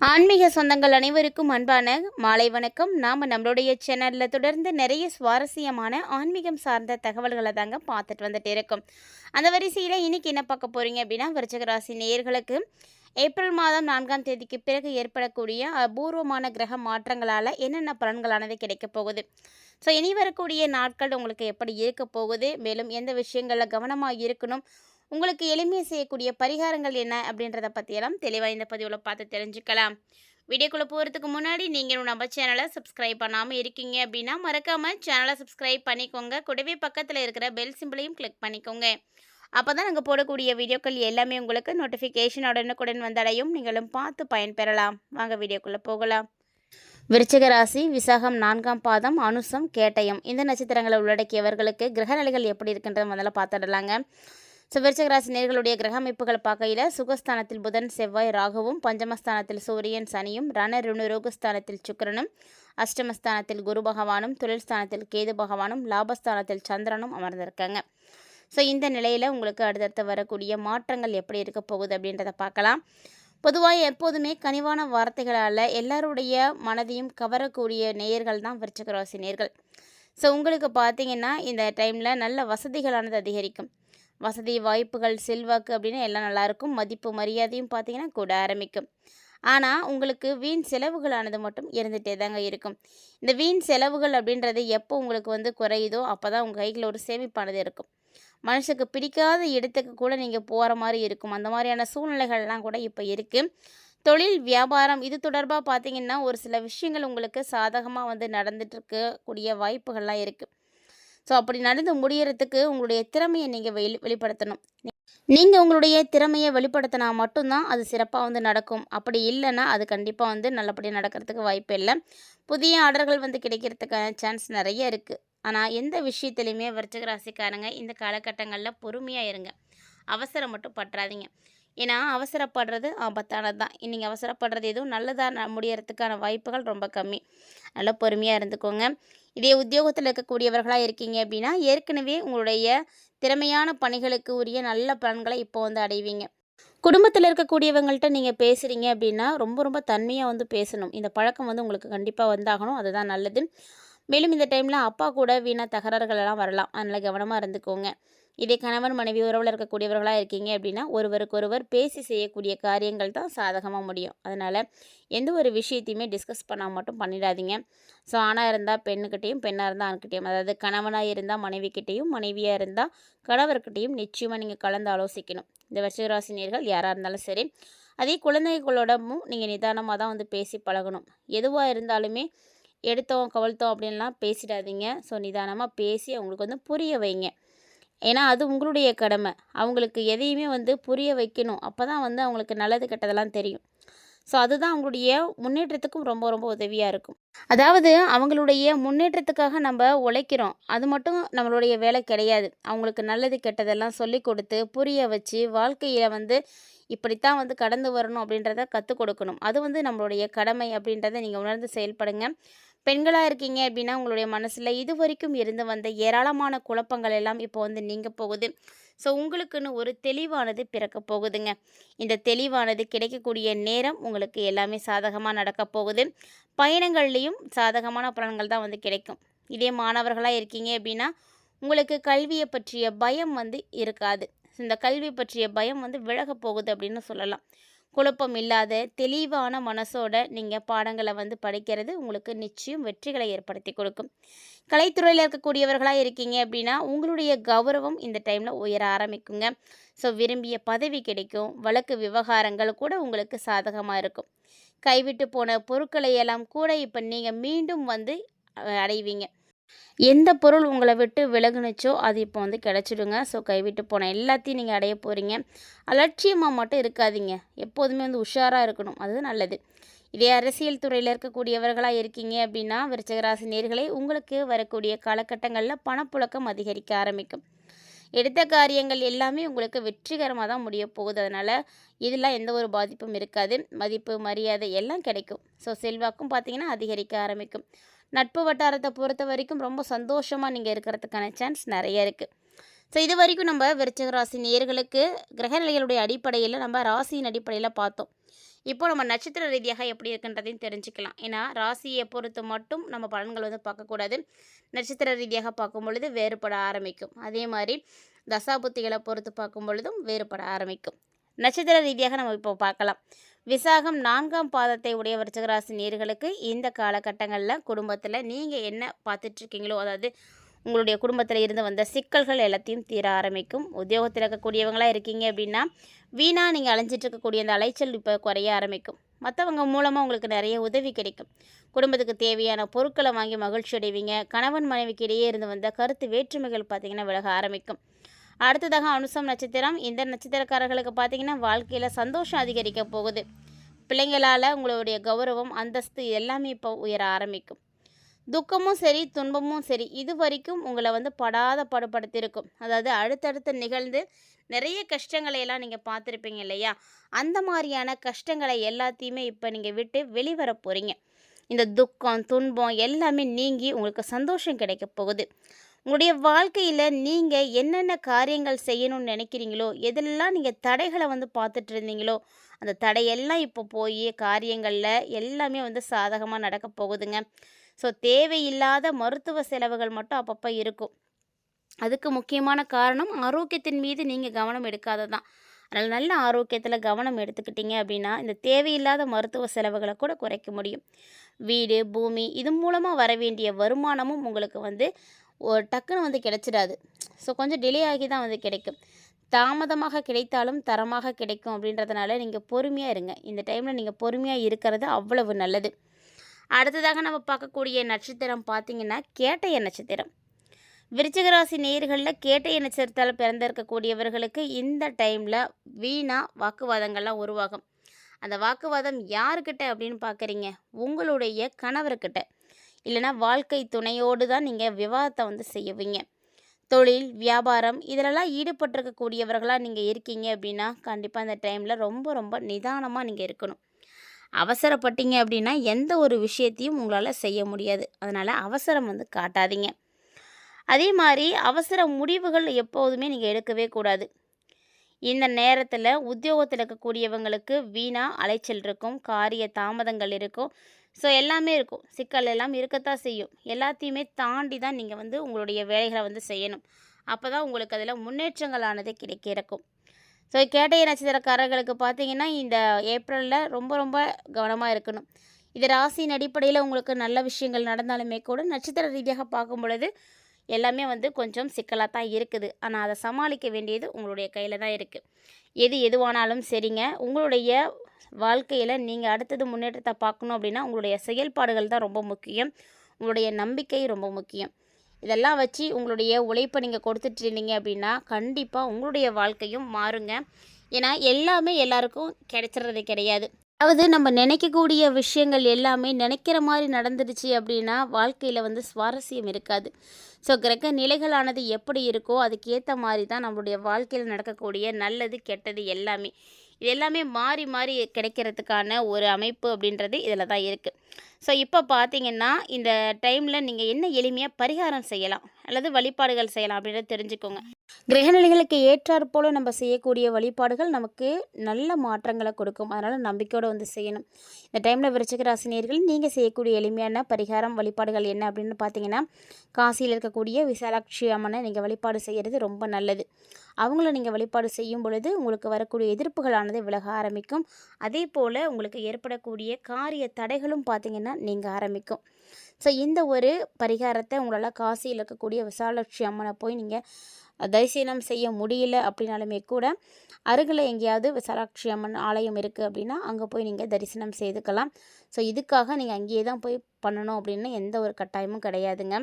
ஆன்மீக சொந்தங்கள் அனைவருக்கும் அன்பான மாலை வணக்கம். நாம் நம்மளுடைய சேனலில் தொடர்ந்து நிறைய சுவாரஸ்யமான ஆன்மீகம் சார்ந்த தகவல்களை தாங்க பார்த்துட்டு வந்துட்டு இருக்கோம். அந்த வரிசையில் இன்றைக்கி என்ன பார்க்க போகிறீங்க அப்படின்னா, விருச்சிக ராசி நேயர்களுக்கு ஏப்ரல் மாதம் 4ஆம் தேதிக்கு பிறகு ஏற்படக்கூடிய அபூர்வமான கிரக மாற்றங்களால் என்னென்ன பலன்களானது கிடைக்க போகுது, ஸோ இனி வரக்கூடிய நாட்கள் உங்களுக்கு எப்படி இருக்க போகுது, மேலும் எந்த விஷயங்களில் கவனமாக இருக்கணும், உங்களுக்கு எளிமையை செய்யக்கூடிய பரிகாரங்கள் என்ன அப்படின்றத பற்றியெல்லாம் தெளிவாக இந்த பதிவில் பார்த்து தெரிஞ்சுக்கலாம். வீடியோக்குள்ளே போகிறதுக்கு முன்னாடி நீங்கள் நம்ம சேனலை சப்ஸ்கிரைப் பண்ணாமல் இருக்கீங்க அப்படின்னா மறக்காமல் சேனலை சப்ஸ்கிரைப் பண்ணிக்கோங்க. கூடவே பக்கத்தில் இருக்கிற பெல் சிம்பிளையும் கிளிக் பண்ணிக்கோங்க. அப்போ தான் நாங்கள் போடக்கூடிய வீடியோக்கள் எல்லாமே உங்களுக்கு நோட்டிஃபிகேஷன் உடனுக்குடன் வந்தடையும், நீங்களும் பார்த்து பயன்பெறலாம். வாங்க வீடியோக்குள்ளே போகலாம். விருச்சிக ராசி விசாகம் 4ஆம் பாதம், அனுசம், கேட்டயம் இந்த நட்சத்திரங்களை உள்ளடக்கியவர்களுக்கு கிரகநிலைகள் எப்படி இருக்குன்றத முதல்ல பார்த்துடலாங்க. ஸோ விருச்சிக ராசி நேர்களுடைய கிரக அமைப்புகளை பார்க்கையில் சுகஸ்தானத்தில் புதன், செவ்வாய், ராகுவும், பஞ்சமஸ்தானத்தில் சூரியன், சனியும், ரண ரோகஸ்தானத்தில் சுக்கிரனும், அஷ்டமஸ்தானத்தில் குரு பகவானும், தொழில் ஸ்தானத்தில் கேது பகவானும், லாபஸ்தானத்தில் சந்திரனும் அமர்ந்திருக்காங்க. ஸோ இந்த நிலையில் உங்களுக்கு அடுத்தடுத்து வரக்கூடிய மாற்றங்கள் எப்படி இருக்க போகுது அப்படின்றத பார்க்கலாம். பொதுவாக எப்போதுமே கனிவான வார்த்தைகளால் எல்லாருடைய மனதையும் கவரக்கூடிய நேயர்கள் தான் விருச்சிக ராசி நேர்கள். ஸோ உங்களுக்கு பார்த்திங்கன்னா இந்த டைமில் நல்ல வசதிகளானது அதிகரிக்கும். வசதி வாய்ப்புகள், செல்வாக்கு அப்படின்னு எல்லாம் நல்லாயிருக்கும். மதிப்பு மரியாதையும் பார்த்திங்கன்னா கூட ஆரம்பிக்கும். ஆனால் உங்களுக்கு வீண் செலவுகளானது மட்டும் இருந்துகிட்டே தாங்க இருக்கும். இந்த வீண் செலவுகள் அப்படின்றது எப்போ உங்களுக்கு குறையுதோ அப்போ தான் உங்கள் கையில் ஒரு சேமிப்பானது இருக்கும். மனுஷனுக்கு பிடிக்காத இடத்துக்கு கூட நீங்கள் போகிற மாதிரி இருக்கும். அந்த மாதிரியான சூழ்நிலைகள்லாம் கூட இப்போ இருக்குது. தொழில், வியாபாரம் இது தொடர்பாக பார்த்திங்கன்னா ஒரு சில விஷயங்கள் உங்களுக்கு சாதகமாக நடந்துட்டுருக்கக்கூடிய வாய்ப்புகள்லாம் இருக்குது. ஸோ அப்படி நடந்து முடியறதுக்கு உங்களுடைய திறமையை நீங்கள் வெளிப்படுத்தணும். நீங்கள் உங்களுடைய திறமையை வெளிப்படுத்தினா மட்டும்தான் அது சிறப்பாக நடக்கும். அப்படி இல்லைன்னா அது கண்டிப்பாக நல்லபடியாக நடக்கிறதுக்கு வாய்ப்பு இல்லை. புதிய ஆர்டர்கள் கிடைக்கிறதுக்கான சான்ஸ் நிறைய இருக்குது. ஆனால் எந்த விஷயத்துலையுமே விருச்சிக ராசிக்காரங்க இந்த காலகட்டங்களில் பொறுமையாக இருங்க. அவசரம் மட்டும் பற்றாதீங்க. ஏன்னா அவசரப்படுறது ஆபத்தானது தான். நீங்கள் அவசரப்படுறது எதுவும் நல்லதாக முடியறதுக்கான வாய்ப்புகள் ரொம்ப கம்மி. நல்லா பொறுமையாக இருந்துக்கோங்க. இதே உத்தியோகத்தில் இருக்கக்கூடியவர்களாக இருக்கீங்க அப்படின்னா ஏற்கனவே உங்களுடைய திறமையான பணிகளுக்கு உரிய நல்ல பலன்களை இப்போ அடைவீங்க. குடும்பத்தில் இருக்கக்கூடியவங்கள்ட்ட நீங்கள் பேசுகிறீங்க அப்படின்னா ரொம்ப ரொம்ப தன்மையாக பேசணும். இந்த பழக்கம் உங்களுக்கு கண்டிப்பாக வந்தாகணும். அதுதான் நல்லது. மேலும் இந்த டைமில் அப்பா கூட வீணாக தகராறுகள் எல்லாம் வரலாம். அதனால் கவனமாக இருந்துக்கோங்க. இதே கணவன் மனைவி உறவில் இருக்கக்கூடியவர்களாக இருக்கீங்க அப்படின்னா ஒருவருக்கொருவர் பேசி செய்யக்கூடிய காரியங்கள் தான் சாதகமாக முடியும். அதனால் எந்த ஒரு விஷயத்தையுமே டிஸ்கஸ் பண்ணால் மட்டும் பண்ணிடாதீங்க. ஸோ ஆணாக இருந்தால் பெண்ணுக்கிட்டேயும், பெண்ணாக இருந்தால் ஆண்கிட்டையும், அதாவது கணவனாக இருந்தால் மனைவிக்கிட்டேயும், மனைவியாக இருந்தால் கணவர்கிட்டையும் நிச்சயமாக நீங்கள் கலந்து ஆலோசிக்கணும். இந்த விருச்சிக ராசி நேயர்கள் யாராக இருந்தாலும் சரி. அதே குழந்தைகளோடமும் நீங்கள் நிதானமாக தான் பேசி பழகணும். எதுவாக இருந்தாலுமே எடுத்தோம் கவழ்த்தோம் அப்படின்லாம் பேசிடாதீங்க. ஸோ நிதானமாக பேசி அவங்களுக்கு புரிய வைங்க. ஏன்னா அது உங்களுடைய கடமை. அவங்களுக்கு எதையுமே புரிய வைக்கணும். அப்போ தான் அவங்களுக்கு நல்லது கெட்டதெல்லாம் தெரியும். ஸோ அதுதான் அவங்களுடைய முன்னேற்றத்துக்கும் ரொம்ப ரொம்ப உதவியாக இருக்கும். அதாவது அவங்களுடைய முன்னேற்றத்துக்காக நம்ம உழைக்கிறோம், அது மட்டும் நம்மளுடைய வேலை கிடையாது. அவங்களுக்கு நல்லது கெட்டதெல்லாம் சொல்லி கொடுத்து புரிய வச்சு வாழ்க்கையில் இப்படித்தான் கடந்து வரணும் அப்படின்றத கற்றுக் கொடுக்கணும். அது நம்மளுடைய கடமை அப்படின்றத நீங்கள் உணர்ந்து செயல்படுங்க. பெண்களாக இருக்கீங்க அப்படின்னா உங்களுடைய மனசில் இது வரைக்கும் இருந்து வந்த ஏராளமான குழப்பங்கள் எல்லாம் இப்போ நீங்க போகுது. ஸோ உங்களுக்குன்னு ஒரு தெளிவானது பிறக்க போகுதுங்க. இந்த தெளிவானது கிடைக்கக்கூடிய நேரம் உங்களுக்கு எல்லாமே சாதகமாக நடக்க போகுது. பயணங்கள்லேயும் சாதகமான பலன்கள் தான் கிடைக்கும். இதே மாணவர்களாக இருக்கீங்க அப்படின்னா உங்களுக்கு கல்வியை பற்றிய பயம் இருக்காது. இந்த கல்வி பற்றிய பயம் விலக போகுது அப்படின்னு சொல்லலாம். குழப்பம் இல்லாத தெளிவான மனசோட நீங்கள் பாடங்களை படிக்கிறது உங்களுக்கு நிச்சயம் வெற்றிகளை ஏற்படுத்தி கொடுக்கும். கலைத்துறையில் இருக்கக்கூடியவர்களாக இருக்கீங்க அப்படின்னா உங்களுடைய கௌரவம் இந்த டைமில் உயர ஆரம்பிக்குங்க. ஸோ விரும்பிய பதவி கிடைக்கும். வழக்கு விவகாரங்கள் கூட உங்களுக்கு சாதகமாக இருக்கும். கைவிட்டு போன பொருட்களை எல்லாம் கூட இப்போ நீங்கள் மீண்டும் அடைவீங்க. எந்த பொருள் உங்களை விட்டு விலகுனுச்சோ அது இப்போ கிடச்சிடுங்க. ஸோ கைவிட்டு போன எல்லாத்தையும் நீங்கள் அடைய போகிறீங்க. அலட்சியமாக மட்டும் இருக்காதீங்க. எப்போதுமே உஷாராக இருக்கணும். அது நல்லது. இதே அரசியல் துறையில் இருக்கக்கூடியவர்களாக இருக்கீங்க அப்படின்னா விருச்சிக ராசி நேயர்களே உங்களுக்கு வரக்கூடிய காலகட்டங்களில் பணப்புழக்கம் அதிகரிக்க ஆரம்பிக்கும். எடுத்த காரியங்கள் எல்லாமே உங்களுக்கு வெற்றிகரமாக தான் முடிய போகுது. அதனால் இதெல்லாம் எந்த ஒரு பாதிப்பும் இருக்காது. மதிப்பு மரியாதை எல்லாம் கிடைக்கும். ஸோ செல்வாக்கும் பார்த்திங்கன்னா அதிகரிக்க ஆரம்பிக்கும். நட்பு வட்டாரத்தை பொறுத்த வரைக்கும் ரொம்ப சந்தோஷமாக நீங்கள் இருக்கிறதுக்கான சான்ஸ் நிறைய இருக்குது. ஸோ இது வரைக்கும் நம்ம விருச்சிக ராசி நேயர்களுக்கு கிரகநிலைகளுடைய அடிப்படையில் நம்ம ராசியின் அடிப்படையில் பார்த்தோம். இப்போ நம்ம நட்சத்திர ரீதியாக எப்படி இருக்குன்றதையும் தெரிஞ்சுக்கலாம். ஏன்னா ராசியை பொறுத்து மட்டும் நம்ம பலன்கள் வந்து பார்க்கக்கூடாது. நட்சத்திர ரீதியாக பார்க்கும் பொழுது வேறுபட ஆரம்பிக்கும். அதே மாதிரி தசாபுத்திகளை பொறுத்து பார்க்கும் பொழுதும் வேறுபட ஆரம்பிக்கும். நட்சத்திர ரீதியாக நம்ம இப்போ பார்க்கலாம். விசாகம் 4ஆம் பாதத்தை உடைய விருச்சிக ராசி நேயர்களுக்கு இந்த காலகட்டங்களில் குடும்பத்தில் நீங்கள் என்ன பார்த்துட்ருக்கீங்களோ, அதாவது உங்களுடைய குடும்பத்தில் இருந்து வந்த சிக்கல்கள் எல்லாத்தையும் தீர ஆரம்பிக்கும். உத்தியோகத்தில் இருக்கக்கூடியவங்களாக இருக்கீங்க அப்படின்னா வீணாக நீங்கள் அலைஞ்சிட்டு இருக்கக்கூடிய அந்த அலைச்சல் இப்போ குறைய ஆரம்பிக்கும். மற்றவங்க மூலமாக உங்களுக்கு நிறைய உதவி கிடைக்கும். குடும்பத்துக்கு தேவையான பொருட்களை வாங்கி மகிழ்ச்சி அடைவீங்க. கணவன் மனைவிக்கு இடையே இருந்து வந்த கருத்து வேற்றுமைகள் பார்த்திங்கன்னா விலக ஆரம்பிக்கும். அடுத்ததாக அனுசம் நட்சத்திரம். இந்த நட்சத்திரக்காரர்களுக்கு பார்த்திங்கன்னா வாழ்க்கையில் சந்தோஷம் அதிகரிக்க போகுது. பிள்ளைங்களால் உங்களுடைய கௌரவம், அந்தஸ்து எல்லாமே இப்போ உயர ஆரம்பிக்கும். துக்கமும் சரி, துன்பமும் சரி, இது வரைக்கும் உங்களை வந்து படாத பாடுபடுத்தியிருக்கும். அதாவது அடுத்தடுத்து நிகழ்ந்து நிறைய கஷ்டங்களை எல்லாம் நீங்கள் பார்த்துருப்பீங்க இல்லையா? அந்த மாதிரியான கஷ்டங்களை எல்லாத்தையுமே இப்போ நீங்கள் விட்டு வெளிவர போகிறீங்க. இந்த துக்கம், துன்பம் எல்லாமே நீங்கி உங்களுக்கு சந்தோஷம் கிடைக்க போகுது. உங்களுடைய வாழ்க்கையில் நீங்கள் என்னென்ன காரியங்கள் செய்யணும்னு நினைக்கிறீங்களோ, எதெல்லாம் நீங்கள் தடைகளை வந்து பார்த்துட்டு இருந்தீங்களோ, அந்த தடையெல்லாம் இப்போ போய் காரியங்களில் எல்லாமே வந்து சாதகமாக நடக்க போகுதுங்க. ஸோ தேவையில்லாத மருத்துவ செலவுகள் மட்டும் அப்பப்போ இருக்கும். அதுக்கு முக்கியமான காரணம் ஆரோக்கியத்தின் மீது நீங்கள் கவனம் எடுக்காதது தான். அதனால் நல்ல ஆரோக்கியத்தில் கவனம் எடுத்துக்கிட்டீங்க அப்படின்னா இந்த தேவையில்லாத மருத்துவ செலவுகளை கூட குறைக்க முடியும். வீடு, பூமி இது மூலமாக வர வேண்டிய வருமானமும் உங்களுக்கு வந்து ஒரு டக்குன்னு வந்து கிடைச்சிடாது. ஸோ கொஞ்சம் டிலே ஆகி தான் வந்து கிடைக்கும். தாமதமாக கிடைத்தாலும் தரமாக கிடைக்கும். அப்படின்றதுனால நீங்கள் பொறுமையாக இருங்க. இந்த டைமில் நீங்கள் பொறுமையாக இருக்கிறது அவ்வளவு நல்லது. அடுத்ததாக நம்ம பார்க்கக்கூடிய நட்சத்திரம் பார்த்திங்கன்னா கேட்டய நட்சத்திரம். விருச்சிக ராசி நேயர்களில் கேட்டய நட்சத்திரத்தால் பிறந்திருக்கக்கூடியவர்களுக்கு இந்த டைமில் வீணாக வாக்குவாதங்கள்லாம் உருவாகும். அந்த வாக்குவாதம் யாருக்கிட்ட அப்படின்னு பார்க்குறீங்க? உங்களுடைய கணவர்கிட்ட, இல்லைனா வாழ்க்கை துணையோடு தான் நீங்கள் விவாதத்தை வந்து செய்வீங்க. தொழில், வியாபாரம் இதிலெல்லாம் ஈடுபட்டிருக்கக்கூடியவர்களாக நீங்கள் இருக்கீங்க அப்படின்னா கண்டிப்பாக அந்த டைமில் ரொம்ப ரொம்ப நிதானமாக நீங்கள் இருக்கணும். அவசரப்பட்டீங்க அப்படின்னா எந்த ஒரு விஷயத்தையும் உங்களால் செய்ய முடியாது. அதனால் அவசரம் வந்து காட்டாதீங்க. அதே மாதிரி அவசர முடிவுகள் எப்போதுமே நீங்கள் எடுக்கவே கூடாது. இந்த நேரத்தில் உத்தியோகத்தில் இருக்கக்கூடியவங்களுக்கு வீணாக அலைச்சல் இருக்கும், காரிய தாமதங்கள் இருக்கும். ஸோ எல்லாமே இருக்கும், சிக்கல் எல்லாம் இருக்கத்தான் செய்யும். எல்லாத்தையுமே தாண்டி தான் நீங்கள் வந்து உங்களுடைய வேலைகளை வந்து செய்யணும். அப்போ தான் உங்களுக்கு அதில் முன்னேற்றங்களானது கிடைக்க இருக்கும். ஸோ கேட்டய நட்சத்திரக்காரர்களுக்கு பார்த்திங்கன்னா இந்த ஏப்ரலில் ரொம்ப ரொம்ப கவனமாக இருக்கணும். இது ராசியின் அடிப்படையில் உங்களுக்கு நல்ல விஷயங்கள் நடந்தாலுமே கூட நட்சத்திர ரீதியாக பார்க்கும் பொழுது எல்லாமே வந்து கொஞ்சம் சிக்கலாக தான் இருக்குது. ஆனால் அதை சமாளிக்க வேண்டியது உங்களுடைய கையில் தான் இருக்குது. எதுவானாலும் சரிங்க, உங்களுடைய வாழ்க்கையில் நீங்கள் அடுத்தது முன்னேற்றத்தை பார்க்கணும் அப்படின்னா உங்களுடைய செயல்பாடுகள் தான் ரொம்ப முக்கியம். உங்களுடைய நம்பிக்கை ரொம்ப முக்கியம். இதெல்லாம் வச்சு உங்களுடைய உழைப்பை நீங்கள் கொடுத்துட்டு இருந்தீங்க அப்படின்னா கண்டிப்பாக உங்களுடைய வாழ்க்கையும் மாறுங்க. ஏன்னா எல்லாமே எல்லாருக்கும் கிடைச்சிறது கிடையாது. அதாவது நம்ம நினைக்கக்கூடிய விஷயங்கள் எல்லாமே நினைக்கிற மாதிரி நடந்துடுச்சு அப்படின்னா வாழ்க்கையில் வந்து சுவாரஸ்யம் இருக்காது. ஸோ கிரக நிலைகளானது எப்படி இருக்கோ அதுக்கேற்ற மாதிரி தான் நம்மளுடைய வாழ்க்கையில் நடக்கக்கூடிய நல்லது கெட்டது எல்லாமே இது எல்லாமே மாறி மாறி கிடைக்கிறதுக்கான ஒரு அமைப்பு அப்படின்றது இதில் தான் இருக்குது. ஸோ இப்போ பார்த்தீங்கன்னா இந்த டைமில் நீங்கள் என்ன எளிமையாக பரிகாரம் செய்யலாம் அல்லது வழிபாடுகள் செய்யலாம் அப்படின்றத தெரிஞ்சுக்கோங்க. கிரகநிலைகளுக்கு ஏற்றாற்போல் நம்ம செய்யக்கூடிய வழிபாடுகள் நமக்கு நல்ல மாற்றங்களை கொடுக்கும். அதனால் நம்பிக்கையோடு வந்து செய்யணும். இந்த டைமில் விருச்சிக ராசி நேயர்கள் நீங்கள் செய்யக்கூடிய எளிமையான பரிகாரம் வழிபாடுகள் என்ன அப்படின்னு பார்த்தீங்கன்னா காசியில் இருக்கக்கூடிய விசாலாட்சி அம்மனை நீங்கள் வழிபாடு செய்கிறது ரொம்ப நல்லது. அவங்கள நீங்கள் வழிபாடு செய்யும் பொழுது உங்களுக்கு வரக்கூடிய எதிர்ப்புகளானது விலக ஆரம்பிக்கும். அதே போல் உங்களுக்கு ஏற்படக்கூடிய காரிய தடைகளும் பார்த்திங்கன்னா நீங்கள் ஆரம்பிக்கும். ஸோ இந்த ஒரு பரிகாரத்தை உங்களால் காசியில் இருக்கக்கூடிய விசாலாட்சி அம்மனை போய் நீங்கள் தரிசனம் செய்ய முடியல அப்படின்னாலுமே கூட அருகில் எங்கேயாவது விசாலாட்சி அம்மன் ஆலயம் இருக்குது அப்படின்னா அங்கே போய் நீங்கள் தரிசனம் செய்துக்கலாம். ஸோ இதுக்காக நீங்கள் அங்கேயே தான் போய் பண்ணணும் அப்படின்னு எந்த ஒரு கட்டாயமும் கிடையாதுங்க.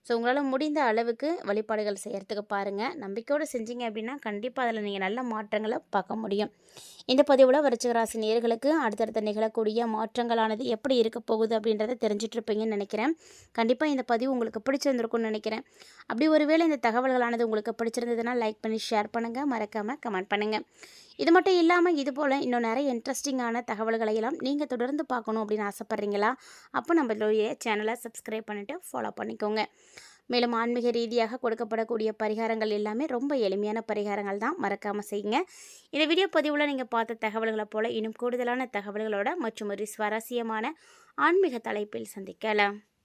ஸோ உங்களால் முடிந்த அளவுக்கு வழிபாடுகள் செய்கிறதுக்கு பாருங்கள். நம்பிக்கையோடு செஞ்சீங்க அப்படின்னா கண்டிப்பாக அதில் நீங்கள் நல்ல மாற்றங்களை பார்க்க முடியும். இந்த பதிவில் விருச்சிக ராசி நேயர்களுக்கு அடுத்தடுத்த நிகழக்கூடிய மாற்றங்களானது எப்படி இருக்க போகுது அப்படின்றத தெரிஞ்சிட்ருப்பீங்கன்னு நினைக்கிறேன். கண்டிப்பாக இந்த பதிவு உங்களுக்கு பிடிச்சிருந்துருக்குன்னு நினைக்கிறேன். அப்படி ஒருவேளை இந்த தகவல்களானது உங்களுக்கு பிடிச்சிருந்ததுன்னா லைக் பண்ணி ஷேர் பண்ணுங்கள், மறக்காமல் கமெண்ட் பண்ணுங்கள். இது மட்டும் இல்லாமல் இது போல் இன்னும் நிறைய இன்ட்ரெஸ்டிங்கான தகவல்களையெல்லாம் நீங்கள் தொடர்ந்து பார்க்கணும் அப்படின்னு ஆசைப்பட்றீங்களா? அப்போ நம்மளுடைய சேனலை சப்ஸ்கிரைப் பண்ணிவிட்டு ஃபாலோ பண்ணிக்கோங்க. மேலும் ஆன்மீக ரீதியாக கொடுக்கப்படக்கூடிய பரிகாரங்கள் எல்லாமே ரொம்ப எளிமையான பரிகாரங்கள் தான், மறக்காமல் செய்யுங்க. இந்த வீடியோ பதிவில் நீங்கள் பார்த்த தகவல்களை போல் இன்னும் கூடுதலான தகவல்களோட மற்றும் ஒரு சுவாரஸ்யமான ஆன்மீக தலைப்பில் சந்திக்கலாம்.